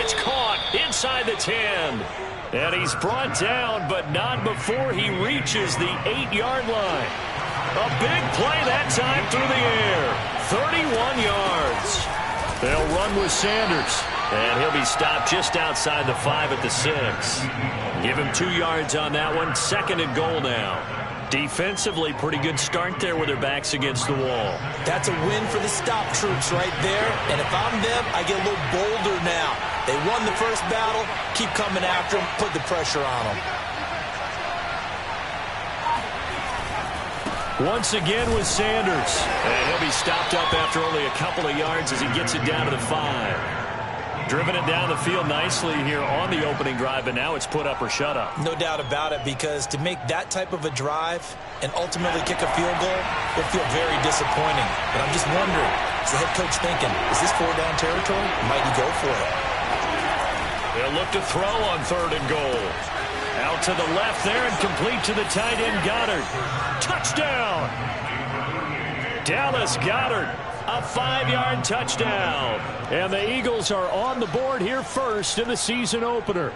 It's caught inside the 10. And he's brought down, but not before he reaches the 8-yard line. A big play that time through the air. 31 yards. They'll run with Sanders. And he'll be stopped just outside the 5 at the 6. Give him 2 yards on that one. 2nd and goal now. Defensively, pretty good start there with their backs against the wall. That's a win for the stop troops right there. And if I'm them, I get a little bolder now. They won the first battle. Keep coming after them. Put the pressure on them. Once again with Sanders. And he'll be stopped up after only a couple of yards as he gets it down to the 5. Driven it down the field nicely here on the opening drive, and now it's put up or shut up. No doubt about it, because to make that type of a drive and ultimately kick a field goal will feel very disappointing. But I'm just wondering, is the head coach thinking, is this 4-down territory? Might he go for it? They'll look to throw on 3rd and goal. Out to the left there and complete to the tight end, Goddard. Touchdown! Dallas Goddard. A 5-yard touchdown. And the Eagles are on the board here first in the season opener.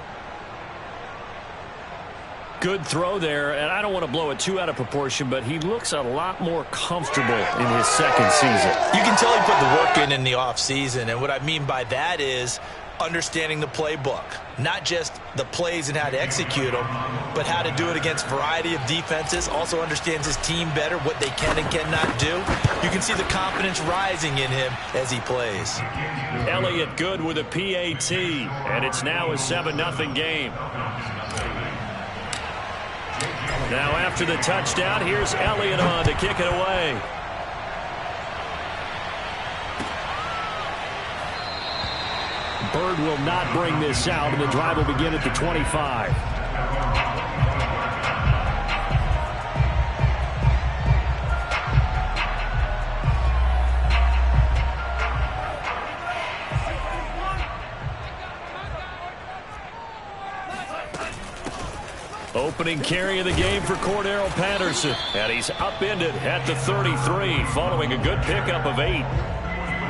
Good throw there, and I don't want to blow it too out of proportion, but he looks a lot more comfortable in his 2nd season. You can tell he put the work in the offseason, and what I mean by that is understanding the playbook. Not just the plays and how to execute them, but how to do it against a variety of defenses. Also understands his team better, what they can and cannot do. You can see the confidence rising in him as he plays. Elliott good with a PAT, and it's now a 7-0 game. Now after the touchdown, here's Elliott on to kick it away. Bird will not bring this out, and the drive will begin at the 25. Opening carry of the game for Cordero Patterson. And he's upended at the 33 following a good pickup of 8.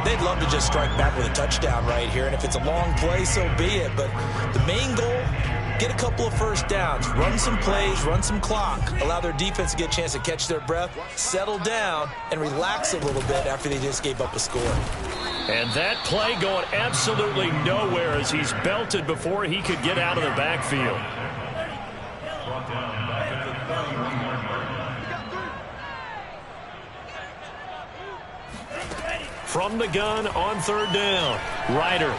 They'd love to just strike back with a touchdown right here, and if it's a long play, so be it. But the main goal, get a couple of first downs, run some plays, run some clock, allow their defense to get a chance to catch their breath, settle down, and relax a little bit after they just gave up a score. And that play going absolutely nowhere as he's belted before he could get out of the backfield. From the gun on 3rd down, Ryder.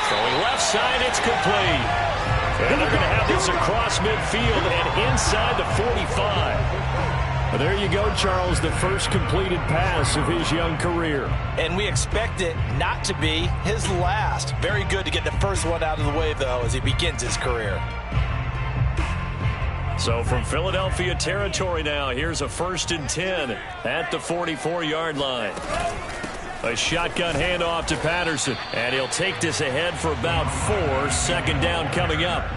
Throwing left side, it's complete. And they're going to have this across midfield and inside the 45. Well, there you go, Charles, the first completed pass of his young career. And we expect it not to be his last. Very good to get the first one out of the way, though, as he begins his career. So from Philadelphia territory now, here's a 1st and 10 at the 44-yard line. A shotgun handoff to Patterson, and he'll take this ahead for about 4. 2nd down coming up.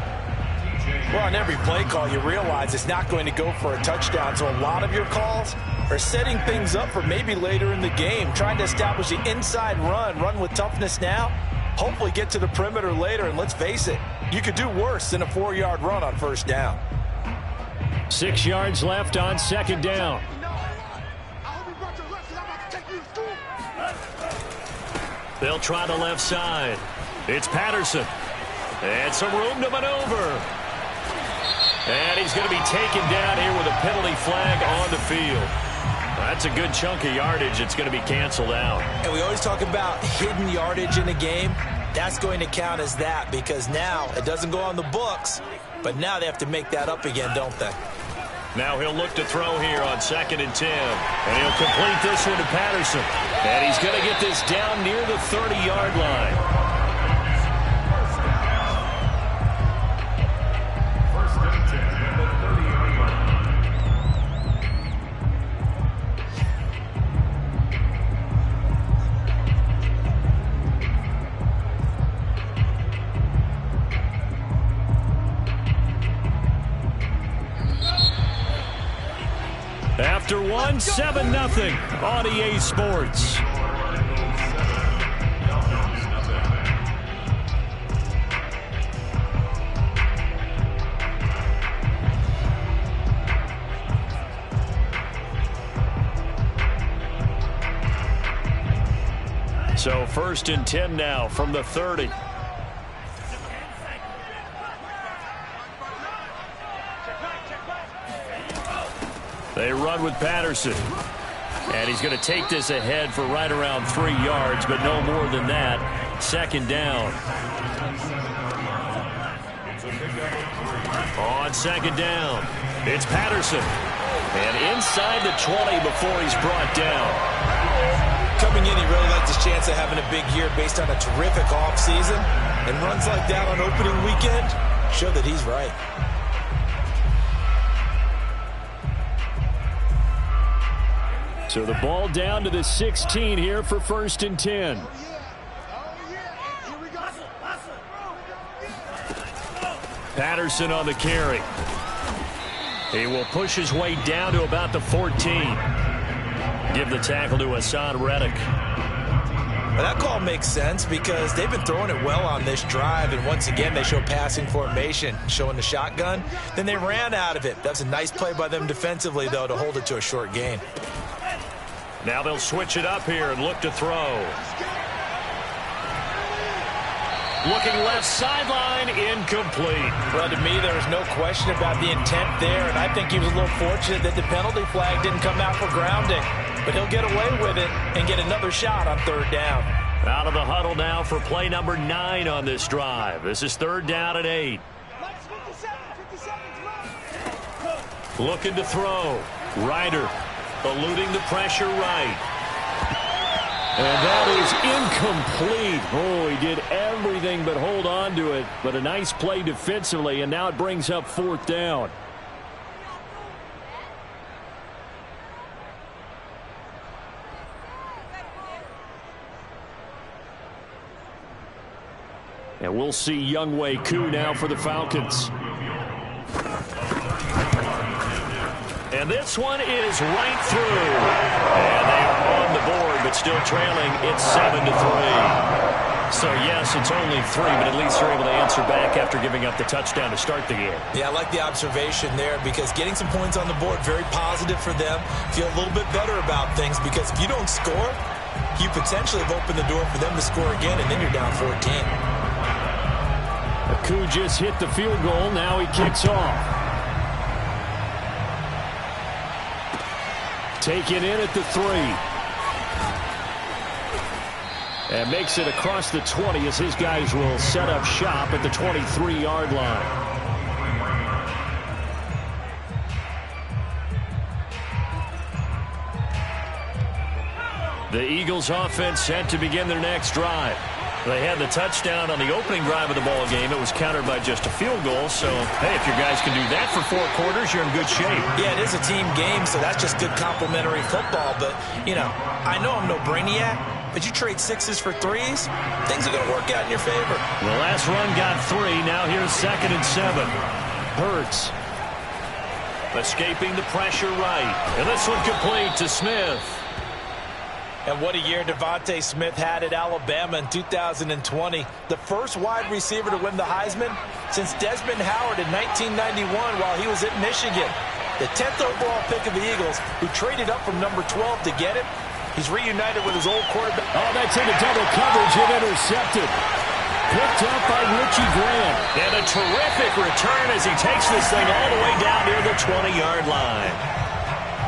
Well, on every play call, you realize it's not going to go for a touchdown, so a lot of your calls are setting things up for maybe later in the game, trying to establish the inside run with toughness now, hopefully get to the perimeter later, and let's face it, you could do worse than a 4-yard run on 1st down. 6 yards left on 2nd down. They'll try the left side. It's Patterson. And some room to maneuver. And he's going to be taken down here with a penalty flag on the field. That's a good chunk of yardage. It's going to be canceled out. And we always talk about hidden yardage in a game. That's going to count as that, because now it doesn't go on the books, but now they have to make that up again, don't they? Now he'll look to throw here on 2nd and 10. And he'll complete this one to Patterson. And he's going to get this down near the 30-yard line. After one, 7-0 on EA Sports. So 1st and 10 now from the 30. They run with Patterson. And he's going to take this ahead for right around 3 yards, but no more than that. 2nd down. On 2nd down, it's Patterson. And inside the 20 before he's brought down. Coming in, he really liked his chance of having a big year based on a terrific offseason. And runs like that on opening weekend show that he's right. So the ball down to the 16 here for 1st and 10. Patterson on the carry. He will push his way down to about the 14. Give the tackle to Hassan Reddick. Well, that call makes sense because they've been throwing it well on this drive, and once again they show passing formation, showing the shotgun. Then they ran out of it. That's a nice play by them defensively, though, to hold it to a short gain. Now they'll switch it up here and look to throw. Looking left sideline, incomplete. Well, to me, there was no question about the intent there, and I think he was a little fortunate that the penalty flag didn't come out for grounding. But he'll get away with it and get another shot on 3rd down. Out of the huddle now for play number 9 on this drive. This is 3rd down and 8. Looking to throw. Ryder eluding the pressure right. And that is incomplete. Oh, he did everything but hold on to it. But a nice play defensively, and now it brings up 4th down. And we'll see Younghoe Koo now for the Falcons. And this one is right through. And they are on the board, but still trailing. It's 7-3. So, yes, it's only 3, but at least they're able to answer back after giving up the touchdown to start the game. Yeah, I like the observation there because getting some points on the board, very positive for them. Feel a little bit better about things because if you don't score, you potentially have opened the door for them to score again, and then you're down 14. Koo just hit the field goal. Now he kicks off. Taken in at the 3. And makes it across the 20 as his guys will set up shop at the 23-yard line. The Eagles offense set to begin their next drive. They had the touchdown on the opening drive of the ball game. It was countered by just a field goal. So, hey, if your guys can do that for 4 quarters, you're in good shape. Yeah, it is a team game, so that's just good complementary football. But, you know, I know I'm no brainiac, but you trade 6s for 3s, things are going to work out in your favor. The last run got 3. Now here's 2nd and 7. Hurts. Escaping the pressure right. And this one complete to Smith. And what a year Devontae Smith had at Alabama in 2020. The first wide receiver to win the Heisman since Desmond Howard in 1991 while he was at Michigan. The 10th overall pick of the Eagles, who traded up from number 12 to get it. He's reunited with his old quarterback. Oh, that's into double coverage and intercepted. Picked up by Richie Grant. And a terrific return as he takes this thing all the way down near the 20-yard line.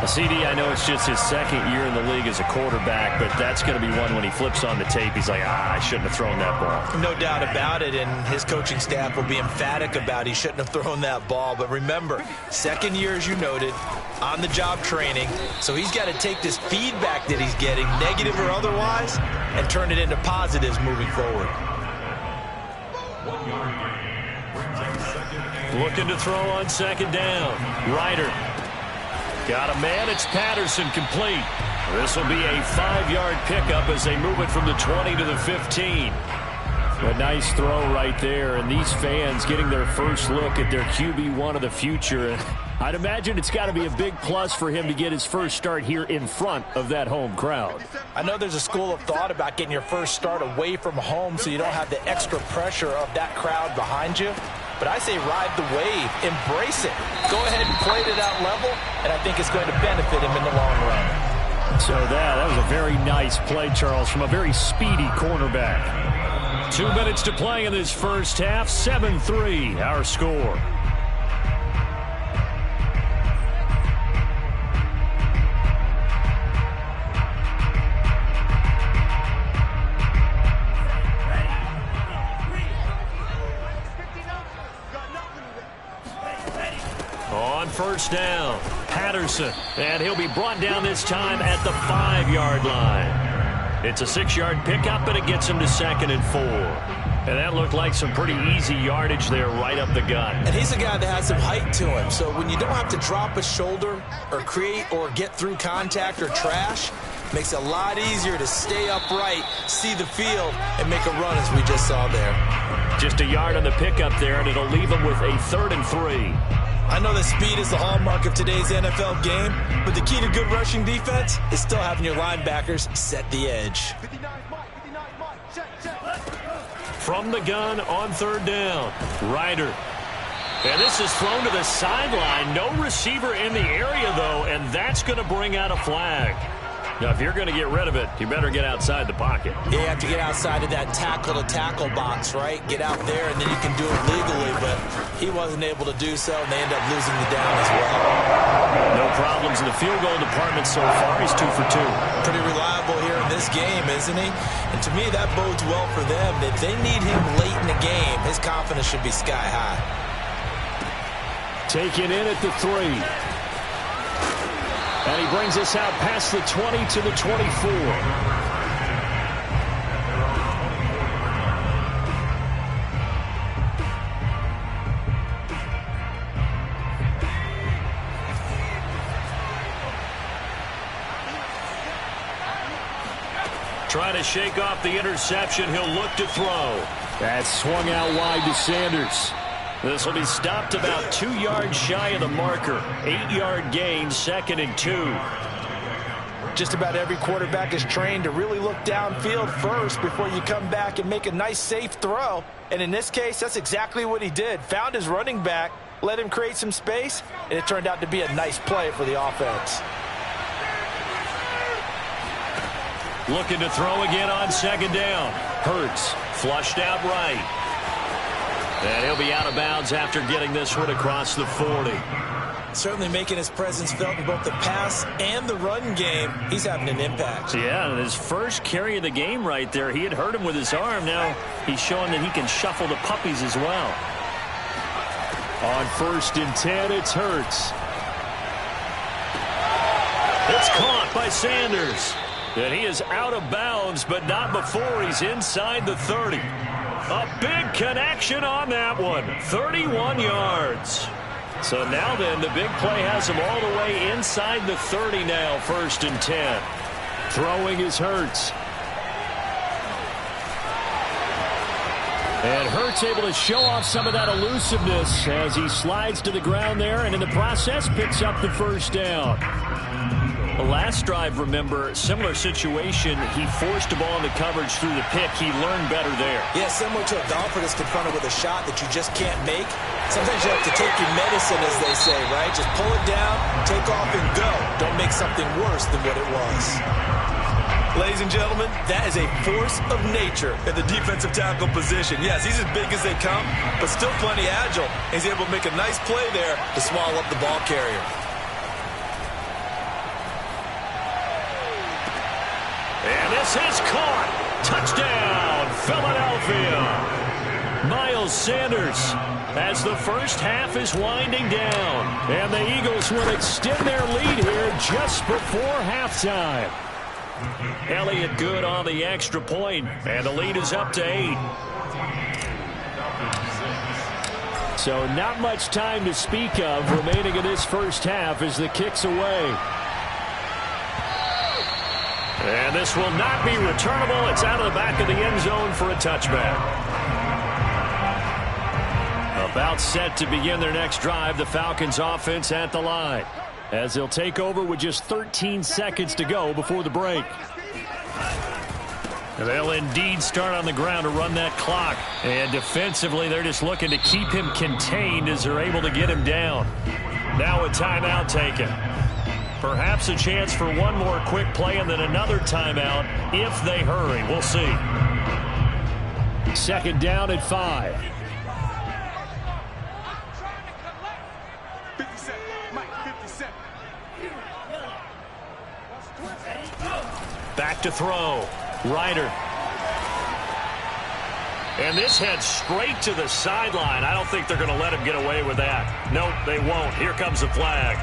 CD, I know it's just his 2nd year in the league as a quarterback, but that's going to be one when he flips on the tape. He's like, I shouldn't have thrown that ball. No doubt about it, and his coaching staff will be emphatic about he shouldn't have thrown that ball. But remember, 2nd year, as you noted, on-the-job training, so he's got to take this feedback that he's getting, negative or otherwise, and turn it into positives moving forward. Looking to throw on 2nd down. Ryder. Got a man. It's Patterson, complete. This will be a 5-yard pickup as they move it from the 20 to the 15. A nice throw right there, and these fans getting their first look at their QB1 of the future. I'd imagine it's got to be a big plus for him to get his first start here in front of that home crowd. I know there's a school of thought about getting your first start away from home so you don't have the extra pressure of that crowd behind you. But I say ride the wave, embrace it. Go ahead and play it at that level, and I think it's going to benefit him in the long run. So that was a very nice play, Charles, from a very speedy cornerback. 2 minutes to play in this first half. 7-3, our score. On first down, Patterson, and he'll be brought down this time at the 5-yard line. It's a 6-yard pickup, but it gets him to 2nd and 4. And that looked like some pretty easy yardage there right up the gut. And he's a guy that has some height to him, so when you don't have to drop a shoulder or create or get through contact or trash, makes it a lot easier to stay upright, see the field, and make a run as we just saw there. Just a yard on the pickup there, and it'll leave him with a 3rd and 3. I know that speed is the hallmark of today's NFL game, but the key to good rushing defense is still having your linebackers set the edge. From the gun on 3rd down, Ryder. And this is thrown to the sideline. No receiver in the area, though, and that's going to bring out a flag. Now, if you're going to get rid of it, you better get outside the pocket. Yeah, you have to get outside of that tackle-to-tackle box, right? Get out there, and then you can do it legally, but he wasn't able to do so, and they end up losing the down as well. No problems in the field goal department so far. He's 2 for 2. Pretty reliable here in this game, isn't he? And to me, that bodes well for them. If they need him late in the game, his confidence should be sky high. Taken in at the 3. And he brings us out past the 20 to the 24. Trying to shake off the interception. He'll look to throw. That swung out wide to Sanders. This will be stopped about 2 yards shy of the marker. 8-yard gain, 2nd and 2. Just about every quarterback is trained to really look downfield first before you come back and make a nice, safe throw. And in this case, that's exactly what he did. Found his running back, let him create some space, and it turned out to be a nice play for the offense. Looking to throw again on 2nd down. Hurts, flushed out right. And he'll be out of bounds after getting this one across the 40. Certainly making his presence felt in both the pass and the run game. He's having an impact. Yeah, and his first carry of the game right there, he had hurt him with his arm. Now he's showing that he can shuffle the puppies as well. On 1st and 10, it's Hurts. It's caught by Sanders. And he is out of bounds, but not before he's inside the 30. A big connection on that one. 31 yards. So now then, the big play has him all the way inside the 30 now, 1st and 10. Throwing is Hurts. And Hurts able to show off some of that elusiveness as he slides to the ground there, and in the process picks up the 1st down. The last drive, remember, similar situation. He forced the ball into coverage through the pick. He learned better there. Yeah, similar to a golfer that's confronted with a shot that you just can't make. Sometimes you have to take your medicine, as they say, right? Just pull it down, take off, and go. Don't make something worse than what it was. Ladies and gentlemen, that is a force of nature at the defensive tackle position. Yes, he's as big as they come, but still plenty agile. He's able to make a nice play there to swallow up the ball carrier. And this is caught. Touchdown, Philadelphia. Miles Sanders as the first half is winding down. And the Eagles will extend their lead here just before halftime. Elliott good on the extra point, and the lead is up to 8. So not much time to speak of remaining in this first half as the kick's away. And this will not be returnable. It's out of the back of the end zone for a touchback. About set to begin their next drive, the Falcons offense at the line, as they'll take over with just 13 seconds to go before the break. They'll indeed start on the ground to run that clock. And defensively, they're just looking to keep him contained as they're able to get him down. Now a timeout taken. Perhaps a chance for one more quick play and then another timeout if they hurry. We'll see. Second down at 5. 57. Mike, 57. Back to throw. Ryder. And this heads straight to the sideline. I don't think they're going to let him get away with that. Nope, they won't. Here comes the flag.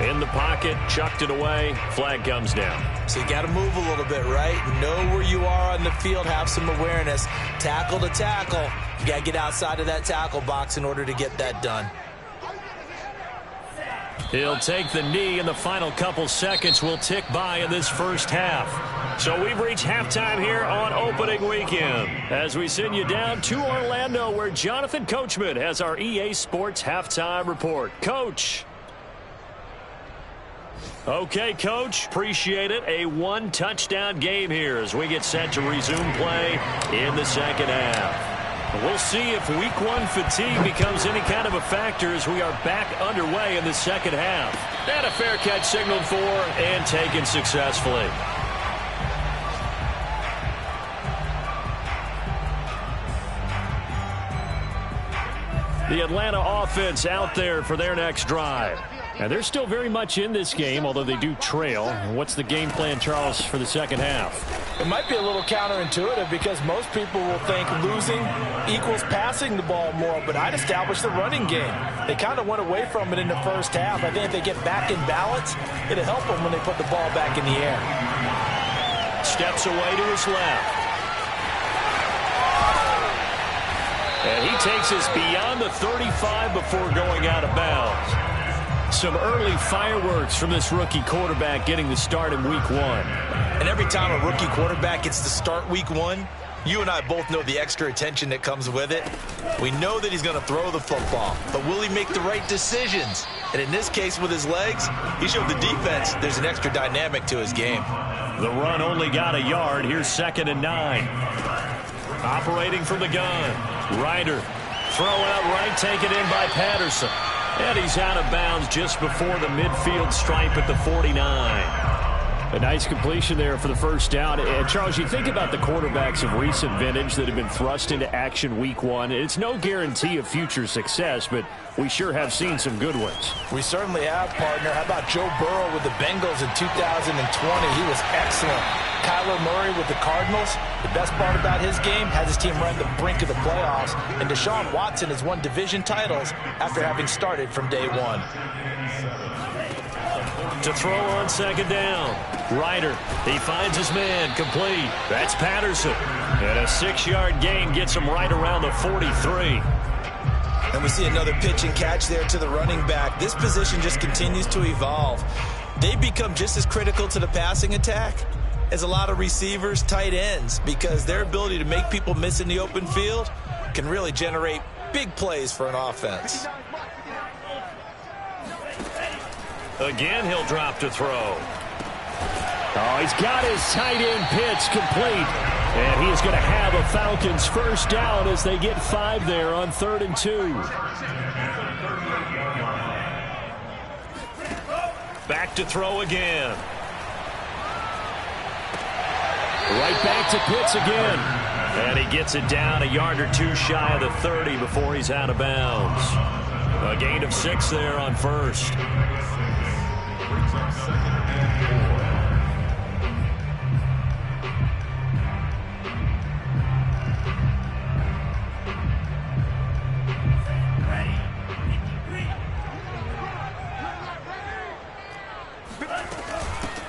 In the pocket, chucked it away. Flag comes down. So you got to move a little bit, right? Know where you are on the field. Have some awareness. Tackle to tackle. You got to get outside of that tackle box in order to get that done. He'll take the knee, and the final couple seconds will tick by in this first half. So we've reached halftime here on opening weekend as we send you down to Orlando, where Jonathan Coachman has our EA Sports halftime report. Coach. Okay, Coach, appreciate it. A one-touchdown game here as we get set to resume play in the second half. We'll see if week one fatigue becomes any kind of a factor as we are back underway in the second half. And a fair catch signaled for and taken successfully. The Atlanta offense out there for their next drive. And they're still very much in this game, although they do trail. What's the game plan, Charles, for the second half? It might be a little counterintuitive because most people will think losing equals passing the ball more, but I'd establish the running game. They kind of went away from it in the first half. I think if they get back in balance, it'll help them when they put the ball back in the air. Steps away to his left. And he takes us beyond the 35 before going out of bounds. Some early fireworks from this rookie quarterback getting the start in week one. And every time a rookie quarterback gets to start week one, you and I both know the extra attention that comes with it. We know that he's going to throw the football, but will he make the right decisions? And in this case with his legs, he showed the defense there's an extra dynamic to his game. The run only got a yard. Here's 2nd and 9. Operating from the gun. Ryder. Throw out right, taken in by Patterson. And he's out of bounds just before the midfield stripe at the 49. A nice completion there for the first down. And Charles, you think about the quarterbacks of recent vintage that have been thrust into action week one. It's no guarantee of future success, but we sure have seen some good ones. We certainly have, partner. How about Joe Burrow with the Bengals in 2020? He was excellent. Kyler Murray with the Cardinals. The best part about his game has his team run the brink of the playoffs. And Deshaun Watson has won division titles after having started from day one. To throw on 2nd down. Ryder, he finds his man, complete. That's Patterson. And a 6-yard gain gets him right around the 43. And we see another pitch and catch there to the running back. This position just continues to evolve. They become just as critical to the passing attack as a lot of receivers, tight ends, because their ability to make people miss in the open field can really generate big plays for an offense. Again, he'll drop to throw. Oh, he's got his tight end pitch complete. And he is going to have a Falcons first down as they get 5 there on 3rd and 2. Back to throw again. Right back to Pitts again. And he gets it down a yard or two shy of the 30 before he's out of bounds. A gain of 6 there on first.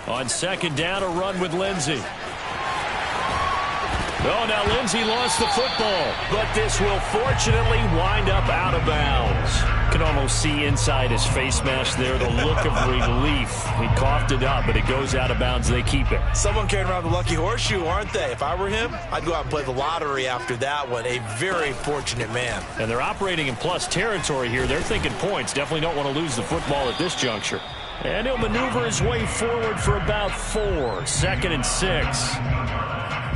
On 2nd down, a run with Lindsey. Oh, now Lindsey lost the football, but this will fortunately wind up out of bounds. Can almost see inside his face mask there the look of relief. He coughed it up, but it goes out of bounds. They keep it. Someone carrying around the lucky horseshoe, aren't they? If I were him, I'd go out and play the lottery after that one. A very fortunate man. And they're operating in plus territory here. They're thinking points. Definitely don't want to lose the football at this juncture. And he'll maneuver his way forward for about 4. 2nd and 6.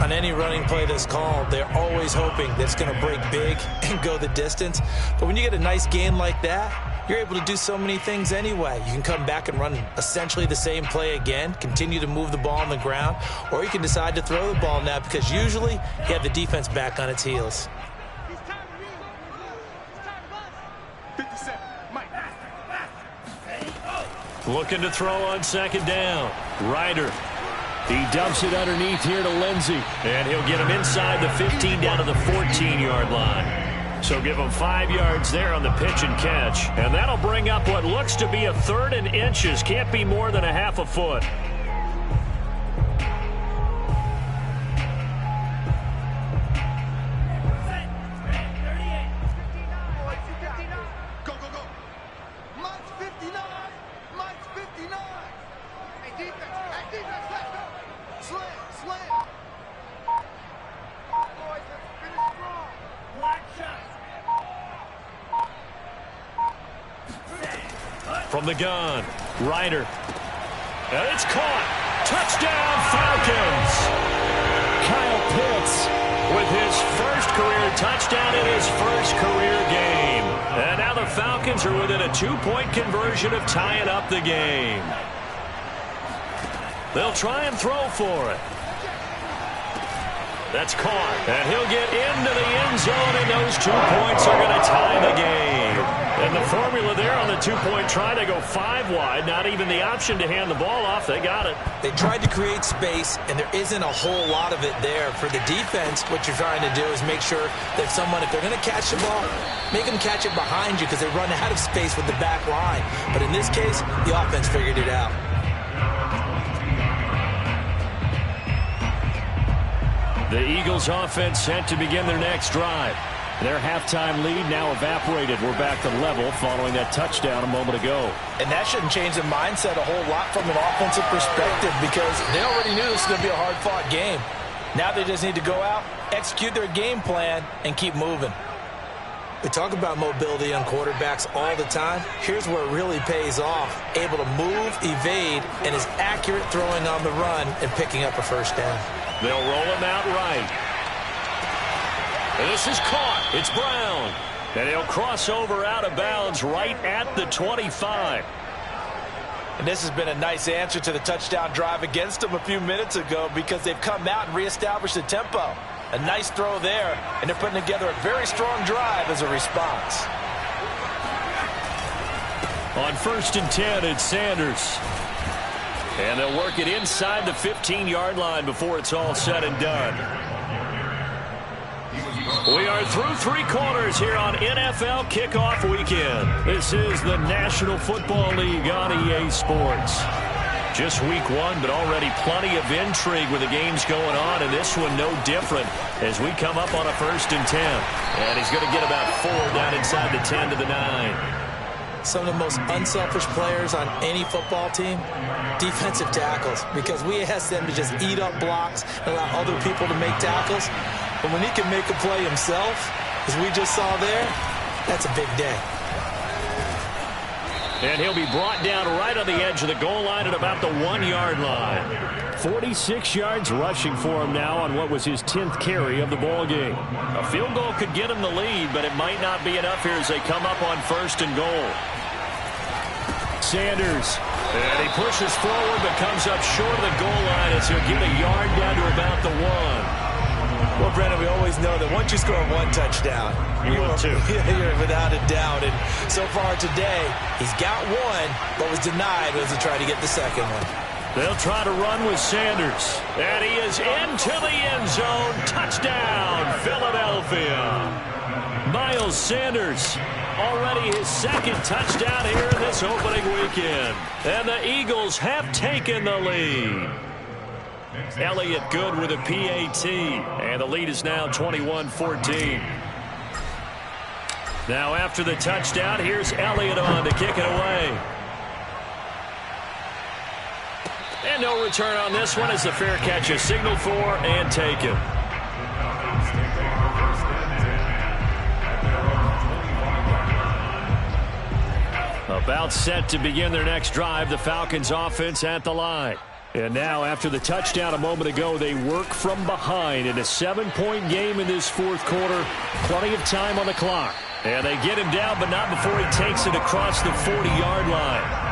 On any running play that's called, they're always hoping that it's going to break big and go the distance. But when you get a nice gain like that, you're able to do so many things anyway. You can come back and run essentially the same play again, continue to move the ball on the ground, or you can decide to throw the ball now because usually you have the defense back on its heels. 57, Mike. Looking to throw on second down. Ryder. He dumps it underneath here to Lindsey. And he'll get him inside the 15 down to the 14-yard line. So give him 5 yards there on the pitch and catch. And that'll bring up what looks to be a 3rd and inches. Can't be more than a half a foot. Go, go, go. Mike's 59. Mike's 59. Hey, defense. Hey, defense. Let's go. Slam, slam. Boys, let's finish strong. Black shot. From the gun, Ryder. And it's caught. Touchdown, Falcons. Kyle Pitts with his first career touchdown in his first career game. And now the Falcons are within a 2-point conversion of tying up the game. They'll try and throw for it. That's caught. And he'll get into the end zone, and those 2 points are going to tie the game. And the formula there on the 2-point try to go 5 wide, not even the option to hand the ball off. They got it. They tried to create space, and there isn't a whole lot of it there. For the defense, what you're trying to do is make sure that if they're going to catch the ball, make them catch it behind you because they run out of space with the back line. But in this case, the offense figured it out. The Eagles offense set to begin their next drive. Their halftime lead now evaporated. We're back to level following that touchdown a moment ago. And that shouldn't change the mindset a whole lot from an offensive perspective because they already knew this was going to be a hard-fought game. Now they just need to go out, execute their game plan, and keep moving. We talk about mobility on quarterbacks all the time. Here's where it really pays off. Able to move, evade, and is accurate throwing on the run and picking up a first down. They'll roll him out right. And this is caught. It's Brown. And he'll cross over out of bounds right at the 25. And this has been a nice answer to the touchdown drive against them a few minutes ago because they've come out and reestablished the tempo. A nice throw there, and they're putting together a very strong drive as a response. On 1st and 10, it's Sanders. And they'll work it inside the 15-yard line before it's all said and done. We are through 3 quarters here on NFL Kickoff Weekend. This is the National Football League on EA Sports. Just week 1, but already plenty of intrigue with the games going on, and this one no different as we come up on a 1st and 10. And he's going to get about 4 down inside the 10 to the 9. Some of the most unselfish players on any football team, defensive tackles, because we ask them to just eat up blocks and allow other people to make tackles. But when he can make a play himself, as we just saw there, that's a big day. And he'll be brought down right on the edge of the goal line at about the 1-yard line. 46 yards rushing for him now on what was his 10th carry of the ball game. A field goal could get him the lead, but it might not be enough here as they come up on 1st and goal. Sanders, and he pushes forward but comes up short of the goal line as he'll get a yard down to about the 1. Well, Brandon, we always know that once you score 1 touchdown, you want 2. You're without a doubt. And so far today, he's got 1, but was denied as he tried to get the second one. They'll try to run with Sanders. And he is into the end zone. Touchdown, Philadelphia. Miles Sanders, already his 2nd touchdown here in this opening weekend. And the Eagles have taken the lead. Elliott good with a PAT. And the lead is now 21-14. Now after the touchdown, here's Elliott on to kick it away. And no return on this one as the fair catch is signaled for and taken. About set to begin their next drive, the Falcons offense at the line. And now after the touchdown a moment ago, they work from behind in a 7-point game in this 4th quarter. Plenty of time on the clock. And they get him down, but not before he takes it across the 40-yard line.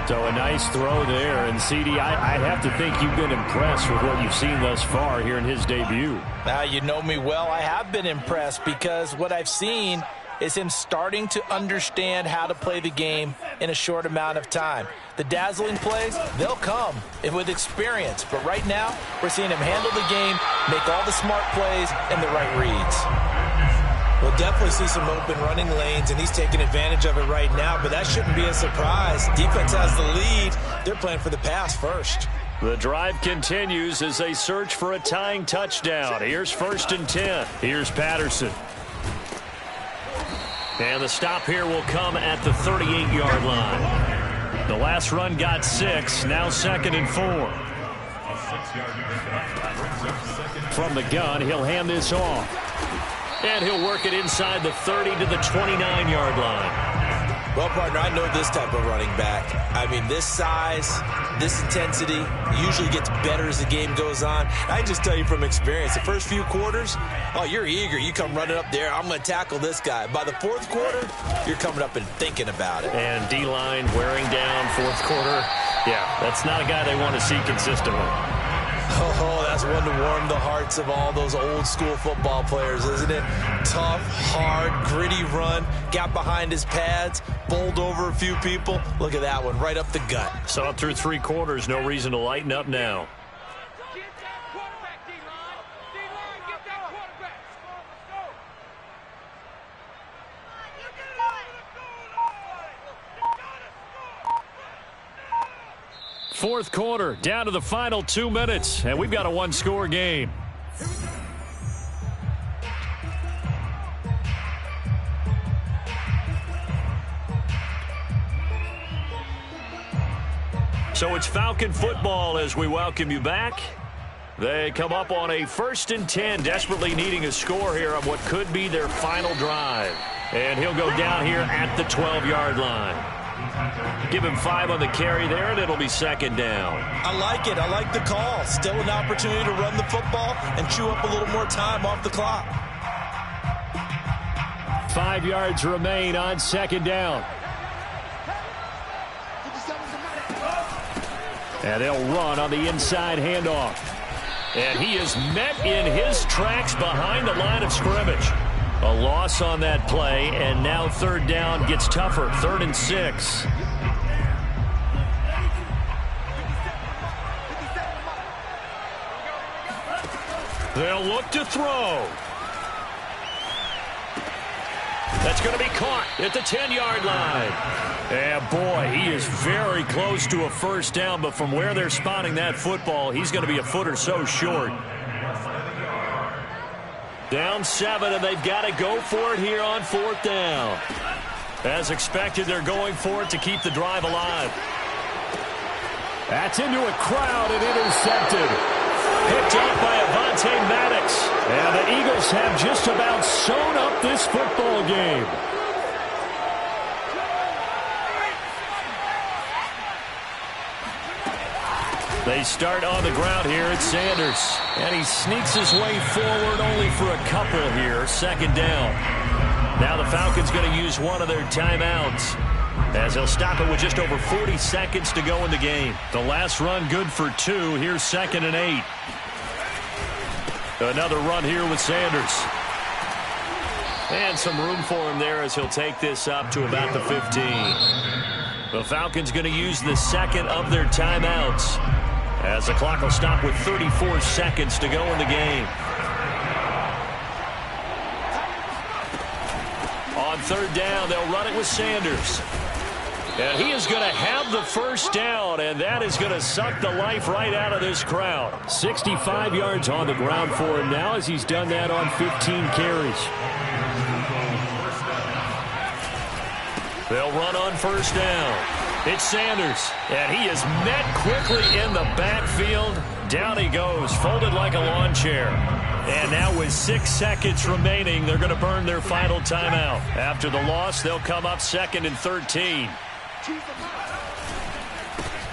So a nice throw there. And, CD, I have to think you've been impressed with what you've seen thus far here in his debut. Now, you know me well. I have been impressed because what I've seen is him starting to understand how to play the game in a short amount of time. The dazzling plays, they'll come with experience. But right now, we're seeing him handle the game, make all the smart plays, and the right reads. We'll definitely see some open running lanes, and he's taking advantage of it right now, but that shouldn't be a surprise. Defense has the lead. They're playing for the pass first. The drive continues as they search for a tying touchdown. Here's 1st and 10. Here's Patterson. And the stop here will come at the 38-yard line. The last run got 6. Now 2nd and 4. From the gun, he'll hand this off. And he'll work it inside the 30 to the 29-yard line. Well, partner, I know this type of running back. I mean, this size, this intensity usually gets better as the game goes on. I can just tell you from experience, the first few quarters, oh, you're eager. You come running up there, I'm going to tackle this guy. By the 4th quarter, you're coming up and thinking about it. And D-line wearing down 4th quarter. Yeah, that's not a guy they want to see consistently. Oh, that's one to warm the hearts of all those old school football players, isn't it? Tough, hard, gritty run, got behind his pads, bowled over a few people. Look at that one, right up the gut. Saw it through 3 quarters, no reason to lighten up now. Get that quarterback, D-line. D-line, get that quarterback. Let's go. 4th quarter, down to the final 2 minutes, and we've got a 1-score game. So it's Falcon football as we welcome you back. They come up on a 1st and 10, desperately needing a score here on what could be their final drive. And he'll go down here at the 12-yard line. Give him 5 on the carry there, and it'll be 2nd down. I like it. I like the call. Still an opportunity to run the football and chew up a little more time off the clock. 5 yards remain on 2nd down. And they'll run on the inside handoff. And he is met in his tracks behind the line of scrimmage. A loss on that play, and now 3rd down gets tougher. 3rd and 6. They'll look to throw. That's going to be caught at the 10-yard line. And boy, he is very close to a 1st down, but from where they're spotting that football, he's going to be a foot or so short. Down 7, and they've got to go for it here on 4th down. As expected, they're going for it to keep the drive alive. That's into a crowd and intercepted. Picked up by Avonte Maddox. And the Eagles have just about sewn up this football game. They start on the ground here at Sanders. And he sneaks his way forward only for a couple here. 2nd down. Now the Falcons going to use one of their timeouts, as they'll stop it with just over 40 seconds to go in the game. The last run good for 2. Here's 2nd and 8. Another run here with Sanders. And some room for him there as he'll take this up to about the 15. The Falcons going to use the 2nd of their timeouts, as the clock will stop with 34 seconds to go in the game. On 3rd down, they'll run it with Sanders. And he is going to have the 1st down, and that is going to suck the life right out of this crowd. 65 yards on the ground for him now, as he's done that on 15 carries. They'll run on 1st down. It's Sanders, and he is met quickly in the backfield. Down he goes, folded like a lawn chair. And now with 6 seconds remaining, they're going to burn their final timeout. After the loss, they'll come up 2nd and 13.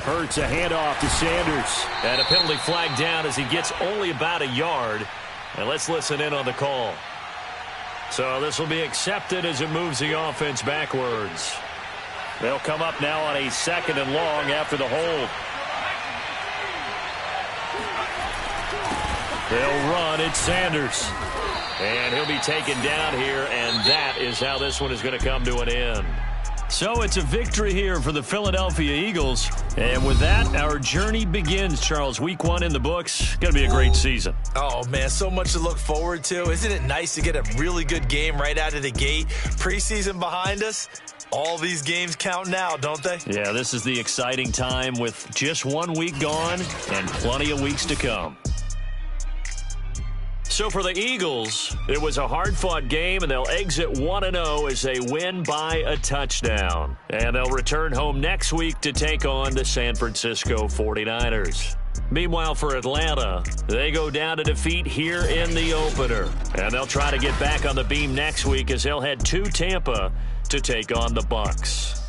Hurts a handoff to Sanders. And a penalty flag down as he gets only about a yard. And let's listen in on the call. So this will be accepted as it moves the offense backwards. They'll come up now on a 2nd and long after the hold. They'll run. It's Sanders. And he'll be taken down here, and that is how this one is going to come to an end. So it's a victory here for the Philadelphia Eagles. And with that, our journey begins, Charles. Week 1 in the books. Going to be a great season. Oh, man, so much to look forward to. Isn't it nice to get a really good game right out of the gate? Preseason behind us. All these games count now, don't they? Yeah, this is the exciting time with just 1 week gone and plenty of weeks to come. So for the Eagles, it was a hard-fought game, and they'll exit 1-0 as they win by a touchdown. And they'll return home next week to take on the San Francisco 49ers. Meanwhile, for Atlanta, they go down to defeat here in the opener. And they'll try to get back on the beam next week as they'll head to Tampa to take on the Bucs.